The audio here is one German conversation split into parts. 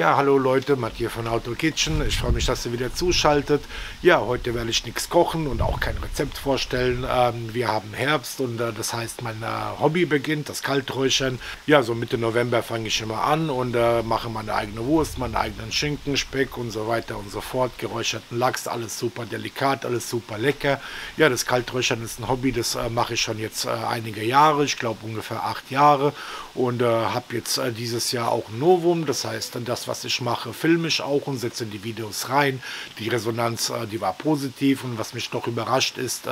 Ja, hallo Leute, Matthias von Auto Kitchen. Ich freue mich, dass ihr wieder zuschaltet. Ja, heute werde ich nichts kochen und auch kein Rezept vorstellen. Wir haben Herbst und das heißt, mein Hobby beginnt, das Kalträuchern. Ja, so Mitte November fange ich immer an und mache meine eigene Wurst, meinen eigenen Schinken, Speck und so weiter und so fort. Geräucherten Lachs, alles super delikat, alles super lecker. Ja, das Kalträuchern ist ein Hobby, das mache ich schon jetzt einige Jahre, ich glaube ungefähr 8 Jahre und habe jetzt dieses Jahr auch ein Novum. Das heißt, das, was ich mache, filme ich auch und setze die Videos rein. Die Resonanz, die war positiv und was mich doch überrascht ist,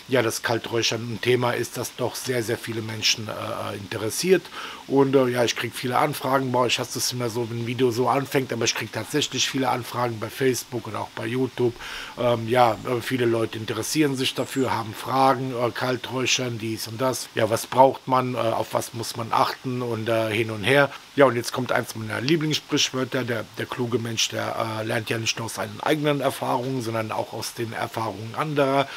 ja, das Kalträuchern ein Thema ist, das doch sehr, sehr viele Menschen interessiert und ja, ich kriege viele Anfragen. Bei euch hast du es immer so, wenn ein Video so anfängt, aber ich kriege tatsächlich viele Anfragen bei Facebook und auch bei YouTube. Ja, viele Leute interessieren sich dafür, haben Fragen, Kalträuchern, dies und das. Ja, was braucht man, auf was muss man achten und hin und her. Ja, und jetzt kommt eins meiner Lieblingssprichwörter. Der kluge Mensch, der lernt ja nicht nur aus seinen eigenen Erfahrungen, sondern auch aus den Erfahrungen anderer.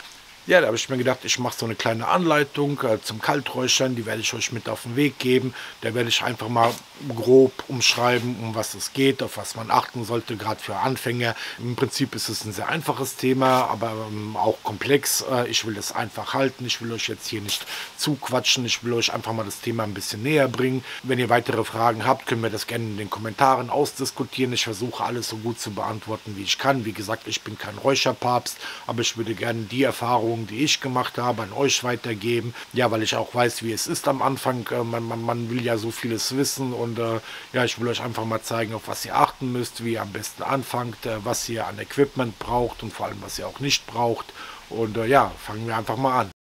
Ja, da habe ich mir gedacht, ich mache so eine kleine Anleitung zum Kalträuchern, die werde ich euch mit auf den Weg geben. Da werde ich einfach mal grob umschreiben, um was es geht, auf was man achten sollte, gerade für Anfänger. Im Prinzip ist es ein sehr einfaches Thema, aber auch komplex. Ich will das einfach halten, ich will euch jetzt hier nicht zuquatschen, ich will euch einfach mal das Thema ein bisschen näher bringen. Wenn ihr weitere Fragen habt, können wir das gerne in den Kommentaren ausdiskutieren. Ich versuche alles so gut zu beantworten, wie ich kann. Wie gesagt, ich bin kein Räucherpapst, aber ich würde gerne die Erfahrungen, die ich gemacht habe, an euch weitergeben. Ja, weil ich auch weiß, wie es ist am Anfang. Man will ja so vieles wissen und ja, ich will euch einfach mal zeigen, auf was ihr achten müsst, wie ihr am besten anfangt, was ihr an Equipment braucht und vor allem, was ihr auch nicht braucht. Und ja, fangen wir einfach mal an.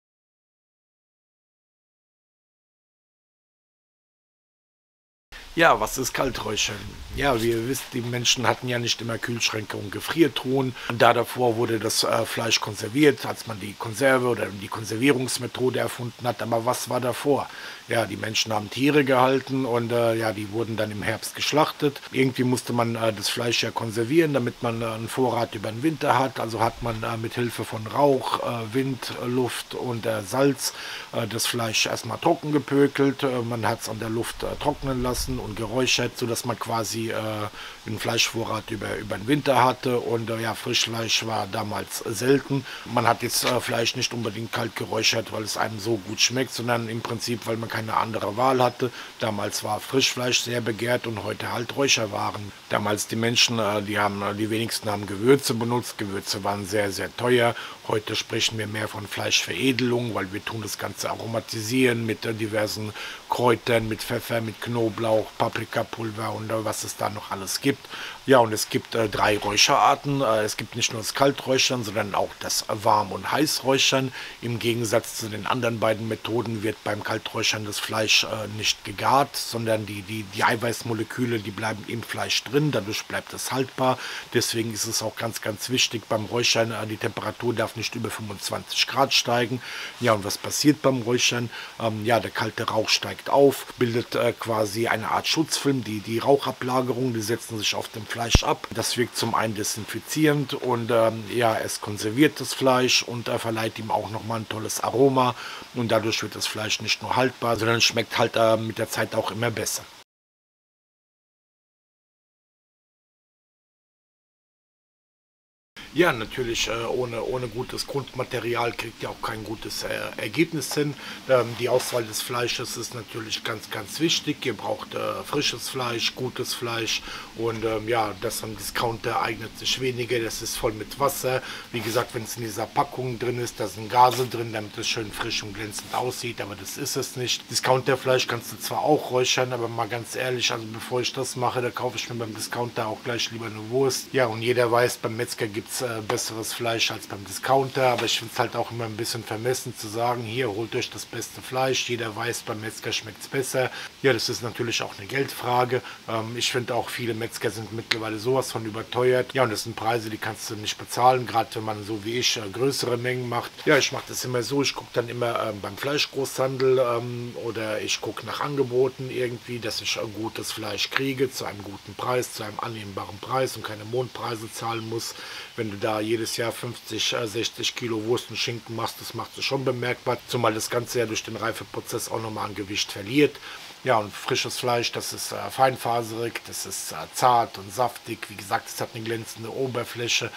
Ja, was ist Kalträuchern? Ja, wie ihr wisst, die Menschen hatten ja nicht immer Kühlschränke und Gefriertruhen. Und da davor wurde das Fleisch konserviert, als man die Konserve oder die Konservierungsmethode erfunden hat. Aber was war davor? Ja, die Menschen haben Tiere gehalten und ja, die wurden dann im Herbst geschlachtet. Irgendwie musste man das Fleisch ja konservieren, damit man einen Vorrat über den Winter hat. Also hat man mit Hilfe von Rauch, Wind, Luft und Salz das Fleisch erstmal trocken gepökelt. Man hat es an der Luft trocknen lassen und geräuchert, sodass man quasi einen Fleischvorrat über den Winter hatte und ja, Frischfleisch war damals selten. Man hat jetzt Fleisch nicht unbedingt kalt geräuchert, weil es einem so gut schmeckt, sondern im Prinzip, weil man keine andere Wahl hatte. Damals war Frischfleisch sehr begehrt und heute halt Räucherwaren. Damals die Menschen, die wenigsten haben Gewürze benutzt. Gewürze waren sehr, sehr teuer. Heute sprechen wir mehr von Fleischveredelung, weil wir tun das Ganze aromatisieren mit diversen Kräutern, mit Pfeffer, mit Knoblauch, Paprikapulver und was es da noch alles gibt. Ja, und es gibt 3 Räucherarten. Es gibt nicht nur das Kalträuchern, sondern auch das Warm- und Heißräuchern. Im Gegensatz zu den anderen beiden Methoden wird beim Kalträuchern das Fleisch nicht gegart, sondern die Eiweißmoleküle, die bleiben im Fleisch drin. Dadurch bleibt es haltbar. Deswegen ist es auch ganz, ganz wichtig beim Räuchern, die Temperatur darf nicht über 25 Grad steigen. Ja, und was passiert beim Räuchern? Ja, der kalte Rauch steigt auf, bildet quasi eine Art Schutzfilm. Die Rauchablagerungen, die setzen sich auf dem Fleisch ab. Das wirkt zum einen desinfizierend und ja, es konserviert das Fleisch und verleiht ihm auch nochmal ein tolles Aroma. Und dadurch wird das Fleisch nicht nur haltbar, sondern schmeckt halt mit der Zeit auch immer besser. Ja, natürlich, ohne gutes Grundmaterial kriegt ihr auch kein gutes Ergebnis hin. Die Auswahl des Fleisches ist natürlich ganz, ganz wichtig. Ihr braucht frisches Fleisch, gutes Fleisch und ja, das am Discounter eignet sich weniger. Das ist voll mit Wasser. Wie gesagt, wenn es in dieser Packung drin ist, da sind Gase drin, damit es schön frisch und glänzend aussieht, aber das ist es nicht. Discounterfleisch kannst du zwar auch räuchern, aber mal ganz ehrlich, also bevor ich das mache, da kaufe ich mir beim Discounter auch gleich lieber eine Wurst. Ja, und jeder weiß, beim Metzger gibt es besseres Fleisch als beim Discounter, aber ich finde es halt auch immer ein bisschen vermessen zu sagen, hier holt euch das beste Fleisch, jeder weiß, beim Metzger schmeckt es besser. Ja, das ist natürlich auch eine Geldfrage. Ich finde auch, viele Metzger sind mittlerweile sowas von überteuert. Ja, und das sind Preise, die kannst du nicht bezahlen, gerade wenn man so wie ich größere Mengen macht. Ja, ich mache das immer so, ich gucke dann immer beim Fleischgroßhandel oder ich gucke nach Angeboten irgendwie, dass ich gutes Fleisch kriege zu einem guten Preis, zu einem annehmbaren Preis und keine Mondpreise zahlen muss. Wenn du da jedes Jahr 50, 60 Kilo Wurst und Schinken machst, das macht es schon bemerkbar, zumal das Ganze ja durch den Reifeprozess auch nochmal an Gewicht verliert. Ja, und frisches Fleisch, das ist feinfaserig, das ist zart und saftig. Wie gesagt, es hat eine glänzende Oberfläche,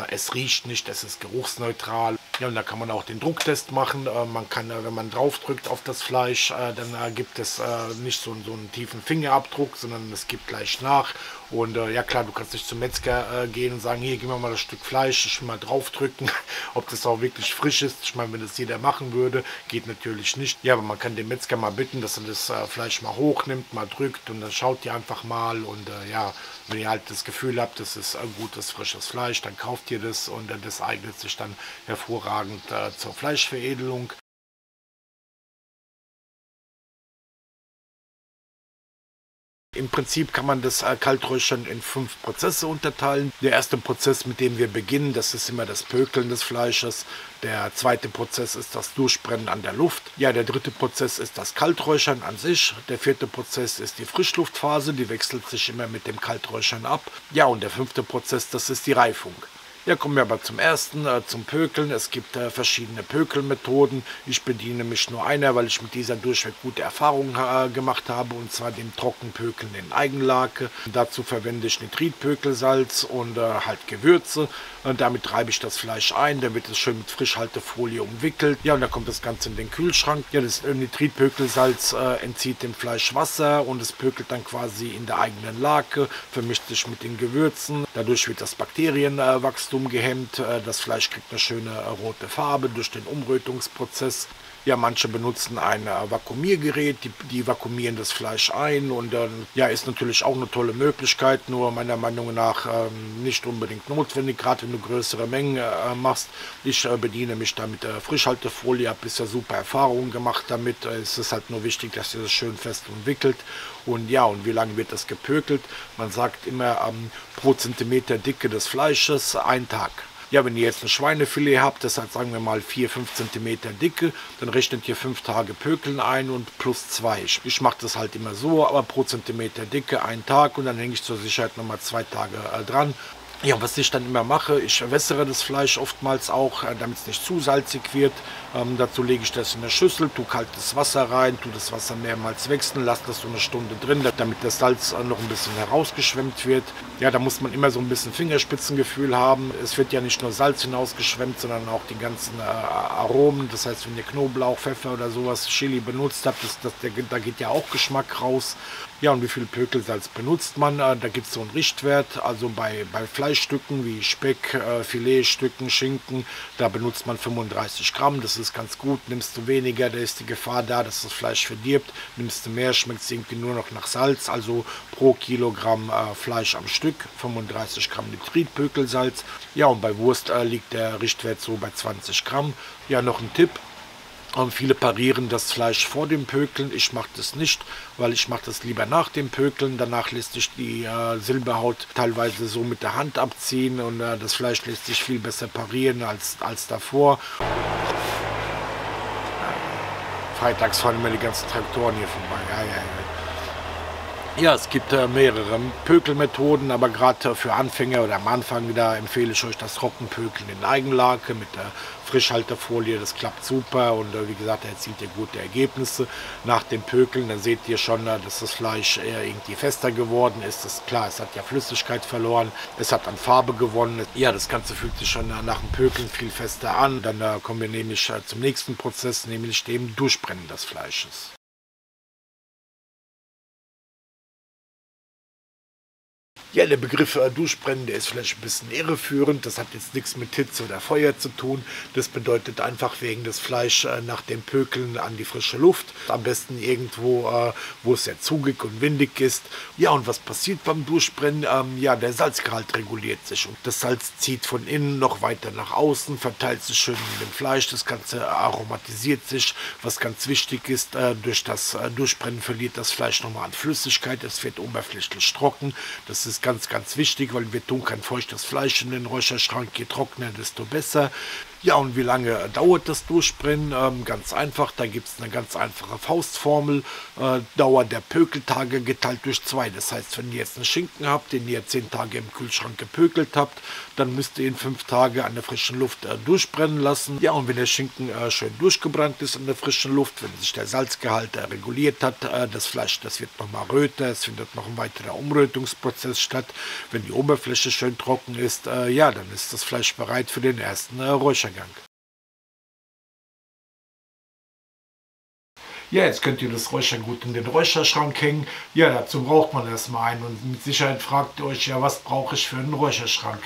es riecht nicht, es ist geruchsneutral. Ja, und da kann man auch den Drucktest machen. Man kann, wenn man draufdrückt auf das Fleisch, dann gibt es nicht so einen tiefen Fingerabdruck, sondern es gibt gleich nach. Und ja klar, du kannst nicht zum Metzger gehen und sagen, hier, gib mir mal das Stück Fleisch, ich will mal draufdrücken, ob das auch wirklich frisch ist. Ich meine, wenn das jeder machen würde, geht natürlich nicht. Ja, aber man kann den Metzger mal bitten, dass er das Fleisch mal hochnimmt, mal drückt und dann schaut ihr einfach mal. Und ja, wenn ihr halt das Gefühl habt, das ist gutes, frisches Fleisch, dann kauft ihr das und das eignet sich dann hervorragend zur Fleischveredelung. Im Prinzip kann man das Kalträuchern in 5 Prozesse unterteilen. Der erste Prozess, mit dem wir beginnen, das ist immer das Pökeln des Fleisches. Der zweite Prozess ist das Durchbrennen an der Luft. Ja, der dritte Prozess ist das Kalträuchern an sich. Der vierte Prozess ist die Frischluftphase, die wechselt sich immer mit dem Kalträuchern ab. Ja, und der fünfte Prozess, das ist die Reifung. Ja, kommen wir aber zum ersten, zum Pökeln. Es gibt verschiedene Pökelmethoden. Ich bediene mich nur einer, weil ich mit dieser durchweg gute Erfahrungen gemacht habe, und zwar dem Trockenpökeln in Eigenlake. Dazu verwende ich Nitritpökelsalz und halt Gewürze. Und damit reibe ich das Fleisch ein, dann wird es schön mit Frischhaltefolie umwickelt. Ja, und dann kommt das Ganze in den Kühlschrank. Ja, das Nitritpökelsalz entzieht dem Fleisch Wasser und es pökelt dann quasi in der eigenen Lake, vermischt sich mit den Gewürzen. Dadurch wird das Bakterienwachstum gehemmt. Das Fleisch kriegt eine schöne rote Farbe durch den Umrötungsprozess. Ja, manche benutzen ein Vakuumiergerät, die vakuumieren das Fleisch ein, und ja, ist natürlich auch eine tolle Möglichkeit, nur meiner Meinung nach nicht unbedingt notwendig, gerade wenn du größere Mengen machst. Ich bediene mich da mit Frischhaltefolie, habe bisher super Erfahrungen gemacht damit. Es ist halt nur wichtig, dass ihr das schön fest umwickelt. Und ja, und wie lange wird das gepökelt? Man sagt immer pro Zentimeter Dicke des Fleisches 1 Tag. Ja, wenn ihr jetzt ein Schweinefilet habt, das hat, sagen wir mal, 4-5 cm Dicke, dann rechnet ihr 5 Tage Pökeln ein und plus 2. Ich mache das halt immer so, aber pro Zentimeter Dicke 1 Tag, und dann hänge ich zur Sicherheit nochmal 2 Tage dran. Ja, was ich dann immer mache, ich wässere das Fleisch oftmals auch, damit es nicht zu salzig wird. Dazu lege ich das in eine Schüssel, tue kaltes Wasser rein, tue das Wasser mehrmals wechseln, lasse das so eine Stunde drin, damit das Salz noch ein bisschen herausgeschwemmt wird. Ja, da muss man immer so ein bisschen Fingerspitzengefühl haben. Es wird ja nicht nur Salz hinausgeschwemmt, sondern auch die ganzen Aromen. Das heißt, wenn ihr Knoblauch, Pfeffer oder sowas, Chili benutzt habt, da geht ja auch Geschmack raus. Ja, und wie viel Pökelsalz benutzt man? Da gibt es so einen Richtwert. Also bei Fleischstücken wie Speck, Filetstücken, Schinken, da benutzt man 35 Gramm. Das ist ganz gut. Nimmst du weniger, da ist die Gefahr da, dass das Fleisch verdirbt. Nimmst du mehr, schmeckt es irgendwie nur noch nach Salz. Also pro Kilogramm Fleisch am Stück 35 Gramm Nitritpökelsalz. Ja, und bei Wurst liegt der Richtwert so bei 20 Gramm. Ja, noch ein Tipp. Viele parieren das Fleisch vor dem Pökeln. Ich mache das nicht, weil ich mache das lieber nach dem Pökeln. Danach lässt sich die Silberhaut teilweise so mit der Hand abziehen, und das Fleisch lässt sich viel besser parieren als davor. Freitags fahren immer die ganzen Traktoren hier vorbei. Ja, ja, ja. Ja, es gibt mehrere Pökelmethoden, aber gerade für Anfänger oder am Anfang, da empfehle ich euch das Trockenpökeln in Eigenlake mit der Frischhaltefolie. Das klappt super, und wie gesagt, da erzielt ihr gute Ergebnisse. Nach dem Pökeln, dann seht ihr schon, dass das Fleisch irgendwie fester geworden ist. Das ist klar, es hat ja Flüssigkeit verloren, es hat an Farbe gewonnen. Ja, das Ganze fühlt sich schon nach dem Pökeln viel fester an. Dann kommen wir nämlich zum nächsten Prozess, nämlich dem Durchbrennen des Fleisches. Ja, der Begriff Durchbrennen, der ist vielleicht ein bisschen irreführend. Das hat jetzt nichts mit Hitze oder Feuer zu tun. Das bedeutet einfach, wegen das Fleisch nach dem Pökeln an die frische Luft. Am besten irgendwo, wo es sehr zugig und windig ist. Ja, und was passiert beim Durchbrennen? Ja, der Salzgehalt reguliert sich. Und das Salz zieht von innen noch weiter nach außen, verteilt sich schön in dem Fleisch. Das Ganze aromatisiert sich. Was ganz wichtig ist, durch das Durchbrennen verliert das Fleisch nochmal an Flüssigkeit. Es wird oberflächlich trocken. Das ist ist ganz, ganz wichtig, weil wir tun kein feuchtes Fleisch in den Räucherschrank. Je trockener, desto besser. Ja, und wie lange dauert das Durchbrennen? Ganz einfach, da gibt es eine ganz einfache Faustformel. Dauer der Pökeltage geteilt durch 2. Das heißt, wenn ihr jetzt einen Schinken habt, den ihr 10 Tage im Kühlschrank gepökelt habt, dann müsst ihr ihn 5 Tage an der frischen Luft durchbrennen lassen. Ja, und wenn der Schinken schön durchgebrannt ist an der frischen Luft, wenn sich der Salzgehalt reguliert hat, das Fleisch, das wird nochmal röter, es findet noch ein weiterer Umrötungsprozess statt. Wenn die Oberfläche schön trocken ist, ja, dann ist das Fleisch bereit für den ersten Räuchergang. Ja, jetzt könnt ihr das Räuchergut in den Räucherschrank hängen. Ja, dazu braucht man erstmal einen und mit Sicherheit fragt ihr euch, ja, was brauche ich für einen Räucherschrank?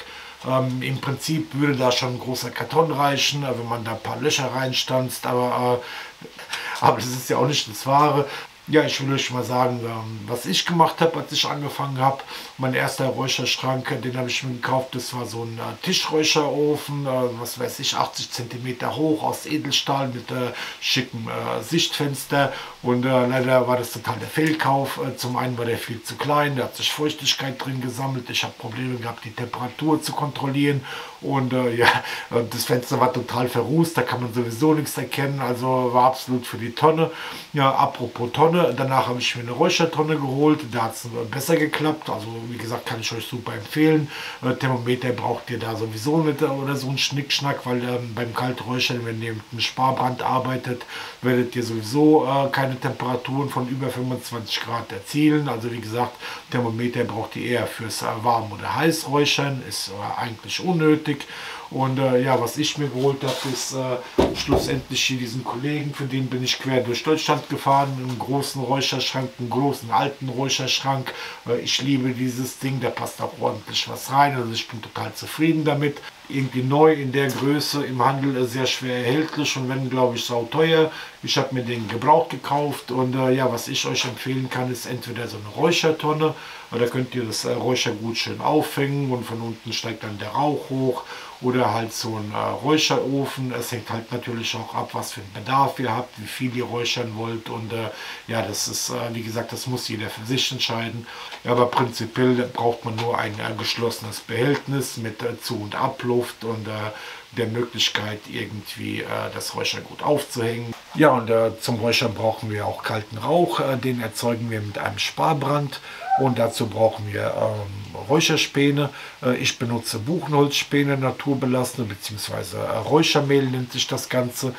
Im Prinzip würde da schon ein großer Karton reichen, wenn man da ein paar Löcher reinstanzt, aber das ist ja auch nicht das Wahre. Ja, ich will euch mal sagen, was ich gemacht habe, als ich angefangen habe. Mein erster Räucherschrank, den habe ich mir gekauft. Das war so ein Tischräucherofen, was weiß ich, 80 cm hoch aus Edelstahl mit schickem Sichtfenster. Und leider war das total der Fehlkauf. Zum einen war der viel zu klein, da hat sich Feuchtigkeit drin gesammelt. Ich habe Probleme gehabt, die Temperatur zu kontrollieren. Und ja, das Fenster war total verrußt, da kann man sowieso nichts erkennen. Also war absolut für die Tonne. Ja, apropos Tonne. Danach habe ich mir eine Räuchertonne geholt, da hat es besser geklappt, also wie gesagt, kann ich euch super empfehlen. Thermometer braucht ihr da sowieso nicht oder so ein Schnickschnack, weil beim Kalträuchern, wenn ihr mit einem Sparbrand arbeitet, werdet ihr sowieso keine Temperaturen von über 25 Grad erzielen. Also wie gesagt, Thermometer braucht ihr eher fürs Warm- oder Heißräuchern, ist eigentlich unnötig. Und ja, was ich mir geholt habe, ist schlussendlich hier diesen Kollegen, für den bin ich quer durch Deutschland gefahren, einen großen Räucherschrank, einen großen alten Räucherschrank. Ich liebe dieses Ding, da passt auch ordentlich was rein, also ich bin total zufrieden damit. Irgendwie neu in der Größe im Handel sehr schwer erhältlich und wenn, glaube ich, sauteuer. Ich habe mir den gebraucht gekauft und ja, was ich euch empfehlen kann, ist entweder so eine Räuchertonne, da könnt ihr das Räuchergut schön aufhängen und von unten steigt dann der Rauch hoch. Oder halt so ein Räucherofen. Es hängt halt natürlich auch ab, was für einen Bedarf ihr habt, wie viel ihr räuchern wollt. Und ja, das ist, wie gesagt, das muss jeder für sich entscheiden. Ja, aber prinzipiell braucht man nur ein geschlossenes Behältnis mit Zu- und Abluft und der Möglichkeit, irgendwie das Räuchergut aufzuhängen. Ja, und zum Räuchern brauchen wir auch kalten Rauch. Den erzeugen wir mit einem Sparbrand. Und dazu brauchen wir Räucherspäne. Ich benutze Buchenholzspäne, naturbelassene, beziehungsweise Räuchermehl nennt sich das Ganze.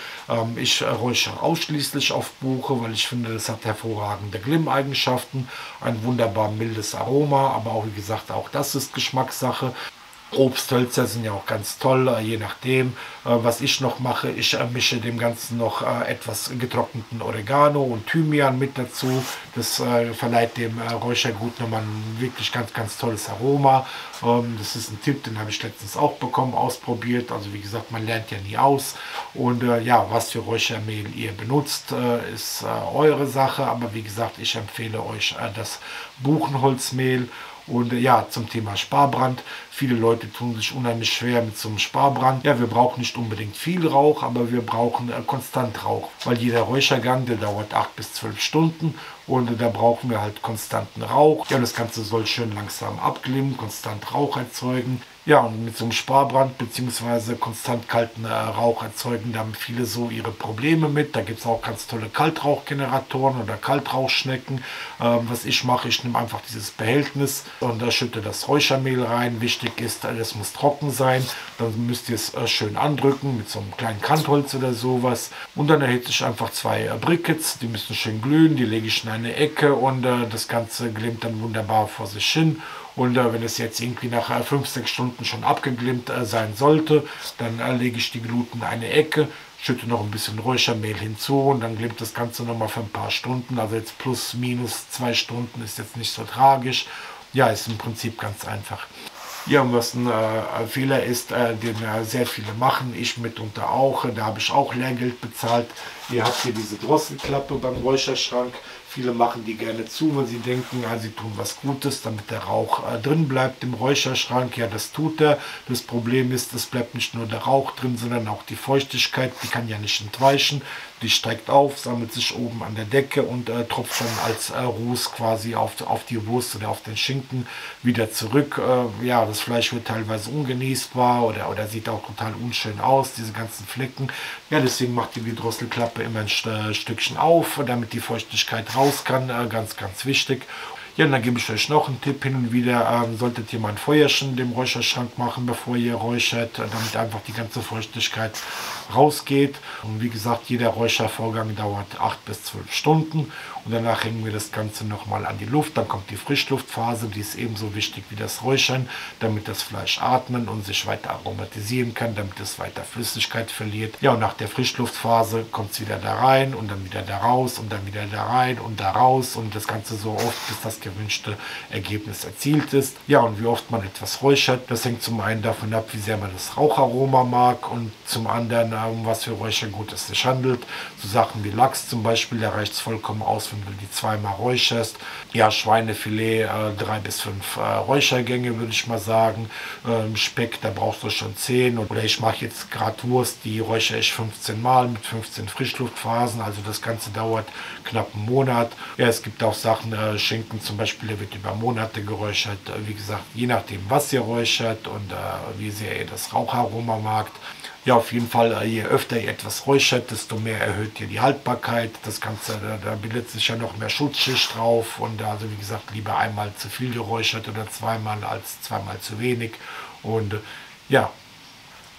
Ich räuchere ausschließlich auf Buche, weil ich finde, das hat hervorragende Glimmeigenschaften, ein wunderbar mildes Aroma, aber auch, wie gesagt, auch das ist Geschmackssache. Obsthölzer sind ja auch ganz toll, je nachdem. Was ich noch mache, ich mische dem Ganzen noch etwas getrockneten Oregano und Thymian mit dazu. Das verleiht dem Räuchergut nochmal ein wirklich ganz, ganz tolles Aroma. Das ist ein Tipp, den habe ich letztens auch bekommen, ausprobiert. Also wie gesagt, man lernt ja nie aus. Und ja, was für Räuchermehl ihr benutzt, ist eure Sache. Aber wie gesagt, ich empfehle euch das Buchenholzmehl. Und ja, zum Thema Sparbrand. Viele Leute tun sich unheimlich schwer mit so einem Sparbrand. Ja, wir brauchen nicht unbedingt viel Rauch, aber wir brauchen konstant Rauch. Weil jeder Räuchergang, der dauert 8 bis 12 Stunden. Und da brauchen wir halt konstanten Rauch. Ja, das Ganze soll schön langsam abglimmen, konstant Rauch erzeugen. Ja, und mit so einem Sparbrand bzw. konstant kalten Rauch erzeugen, da haben viele so ihre Probleme mit. Da gibt es auch ganz tolle Kaltrauchgeneratoren oder Kaltrauchschnecken. Was ich mache, ich nehme einfach dieses Behältnis und da schütte das Räuchermehl rein. Wichtig ist, das muss trocken sein. Dann müsst ihr es schön andrücken mit so einem kleinen Kantholz oder sowas. Und dann erhitze ich einfach 2 Briquettes, die müssen schön glühen, die lege ich in eine Ecke und das Ganze glimmt dann wunderbar vor sich hin. Und wenn es jetzt irgendwie nach 5-6 Stunden schon abgeglimmt sein sollte, dann lege ich die Glut in eine Ecke, schütte noch ein bisschen Räuchermehl hinzu und dann glimmt das Ganze nochmal für ein paar Stunden. Also jetzt plus minus 2 Stunden ist jetzt nicht so tragisch. Ja, ist im Prinzip ganz einfach. Ja, und was ein Fehler ist, den sehr viele machen, ich mitunter auch, da habe ich auch Lehrgeld bezahlt. Ihr habt hier diese Drosselklappe beim Räucherschrank. Viele machen die gerne zu, weil sie denken, ja, sie tun was Gutes, damit der Rauch drin bleibt im Räucherschrank. Ja, das tut er. Das Problem ist, es bleibt nicht nur der Rauch drin, sondern auch die Feuchtigkeit. Die kann ja nicht entweichen. Die steigt auf, sammelt sich oben an der Decke und tropft dann als Ruß quasi auf die Wurst oder auf den Schinken wieder zurück. Ja, das Fleisch wird teilweise ungenießbar oder sieht auch total unschön aus, diese ganzen Flecken. Ja, deswegen macht ihr die Drosselklappe immer ein Stückchen auf, damit die Feuchtigkeit raus kann. Ganz, ganz wichtig. Ja, und dann gebe ich euch noch einen Tipp hin und wieder. Solltet ihr mal ein Feuerchen in dem Räucherschrank machen, bevor ihr räuchert, damit einfach die ganze Feuchtigkeit rausgeht. Und wie gesagt, jeder Räuchervorgang dauert 8 bis 12 Stunden. Und danach hängen wir das Ganze nochmal an die Luft. Dann kommt die Frischluftphase, die ist ebenso wichtig wie das Räuchern, damit das Fleisch atmen und sich weiter aromatisieren kann, damit es weiter Flüssigkeit verliert. Ja, und nach der Frischluftphase kommt es wieder da rein und dann wieder da raus und dann wieder da rein und da raus und das Ganze so oft, bis das gewünschte Ergebnis erzielt ist. Ja, und wie oft man etwas räuchert, das hängt zum einen davon ab, wie sehr man das Raucharoma mag und zum anderen, um was für Räuchergut es sich handelt. So Sachen wie Lachs zum Beispiel, da reicht es vollkommen aus, wenn du die zweimal räucherst. Ja, Schweinefilet 3 bis 5 Räuchergänge, würde ich mal sagen. Speck, da brauchst du schon 10. Oder ich mache jetzt gerade Wurst, die räuchere ich 15 Mal mit 15 Frischluftphasen. Also das Ganze dauert knapp einen Monat. Ja, es gibt auch Sachen, Schinken zum Beispiel, der wird über Monate geräuchert. Wie gesagt, je nachdem, was ihr räuchert und wie sehr ihr das Raucharoma magt. Ja, auf jeden Fall, je öfter ihr etwas räuchert, desto mehr erhöht ihr die Haltbarkeit. Das Ganze, da bildet sich ja noch mehr Schutzschicht drauf. Und also wie gesagt, lieber einmal zu viel geräuchert oder zweimal als zweimal zu wenig. Und ja,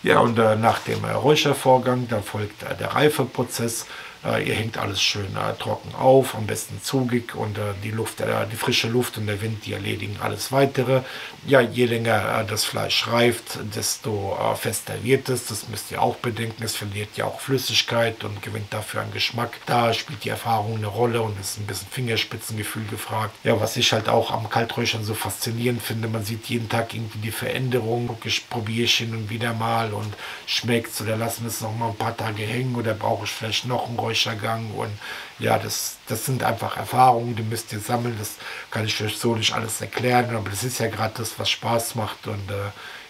und nach dem Räuchervorgang, dann folgt der Reifeprozess. Ihr hängt alles schön trocken auf, am besten zugig und die frische Luft und der Wind, die erledigen alles Weitere. Ja, je länger das Fleisch reift, desto fester wird es. Das müsst ihr auch bedenken. Es verliert ja auch Flüssigkeit und gewinnt dafür an Geschmack. Da spielt die Erfahrung eine Rolle und ist ein bisschen Fingerspitzengefühl gefragt. Ja, was ich halt auch am Kalträuchern so faszinierend finde, man sieht jeden Tag irgendwie die Veränderung. Probiere ich hin und wieder mal und schmeckt es oder lassen wir es noch mal ein paar Tage hängen oder brauche ich vielleicht noch einen Räuchergang. Und ja, das sind einfach Erfahrungen, die müsst ihr sammeln. Das kann ich euch so nicht alles erklären, aber das ist ja gerade das, was Spaß macht. Und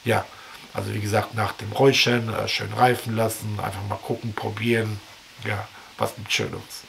ja, also wie gesagt, nach dem Räuchern schön reifen lassen, einfach mal gucken, probieren. Ja, was mit Schönes.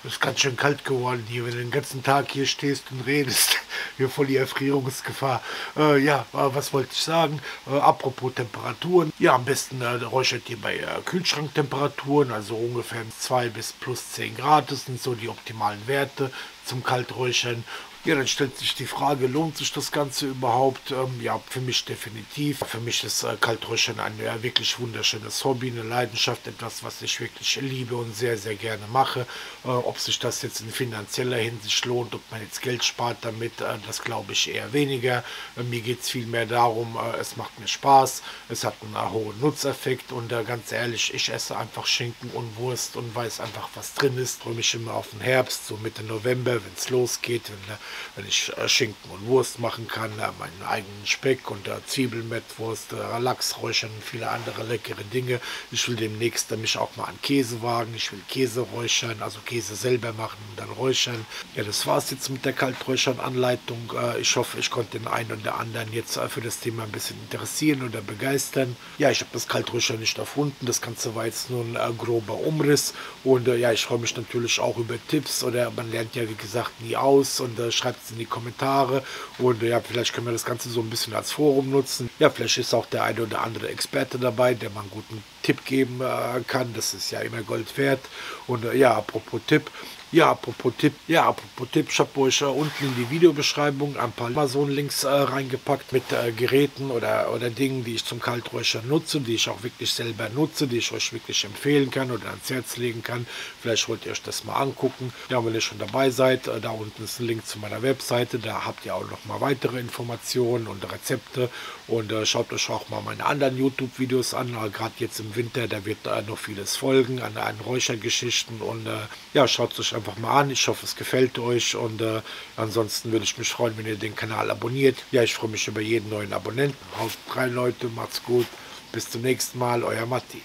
Ist ganz schön kalt geworden hier, wenn du den ganzen Tag hier stehst und redest. Hier voll die Erfrierungsgefahr. Ja, was wollte ich sagen? Apropos Temperaturen. Ja, am besten räuchert ihr bei Kühlschranktemperaturen, also ungefähr 2 bis plus 10 Grad. Das sind so die optimalen Werte zum Kalträuchern. Ja, dann stellt sich die Frage, lohnt sich das Ganze überhaupt? Ja, für mich definitiv. Für mich ist Kalträuchern ein wirklich wunderschönes Hobby, eine Leidenschaft, etwas, was ich wirklich liebe und sehr, sehr gerne mache. Ob sich das jetzt in finanzieller Hinsicht lohnt, ob man jetzt Geld spart damit, das glaube ich eher weniger. Mir geht es vielmehr darum, es macht mir Spaß, es hat einen hohen Nutzeffekt und ganz ehrlich, ich esse einfach Schinken und Wurst und weiß einfach, was drin ist. Freue mich immer auf den Herbst, so Mitte November, wenn es losgeht, wenn ich Schinken und Wurst machen kann, meinen eigenen Speck und Zwiebelmettwurst, Lachs räuchern und viele andere leckere Dinge. Ich will demnächst mich auch mal an Käse wagen. Ich will Käse räuchern, also Käse selber machen und dann räuchern. Ja, das war es jetzt mit der Kalträuchern-Anleitung. Ich hoffe, ich konnte den einen oder anderen jetzt für das Thema ein bisschen interessieren oder begeistern. Ja, ich habe das Kalträuchern nicht erfunden. Das Ganze war jetzt nur ein grober Umriss. Und ja, ich freue mich natürlich auch über Tipps oder man lernt ja, wie gesagt, nie aus und schreibt es in die Kommentare und ja, vielleicht können wir das Ganze so ein bisschen als Forum nutzen. Ja, vielleicht ist auch der eine oder andere Experte dabei, der mal einen guten Tipp geben kann. Das ist ja immer Gold wert. Und ja, apropos Tipp, ich habe euch unten in die Videobeschreibung ein paar Amazon-Links reingepackt mit Geräten oder Dingen, die ich zum Kalträuchern nutze, die ich auch wirklich selber nutze, die ich euch wirklich empfehlen kann oder ans Herz legen kann. Vielleicht wollt ihr euch das mal angucken. Ja, wenn ihr schon dabei seid, da unten ist ein Link zu meiner Webseite, da habt ihr auch noch mal weitere Informationen und Rezepte und schaut euch auch mal meine anderen YouTube-Videos an, gerade jetzt im Winter, da wird noch vieles folgen an Räuchergeschichten und ja, schaut es euch einfach mal an. Ich hoffe, es gefällt euch und ansonsten würde ich mich freuen, wenn ihr den Kanal abonniert. Ja, ich freue mich über jeden neuen Abonnenten. Haut rein, Leute, macht's gut. Bis zum nächsten Mal, euer Matti.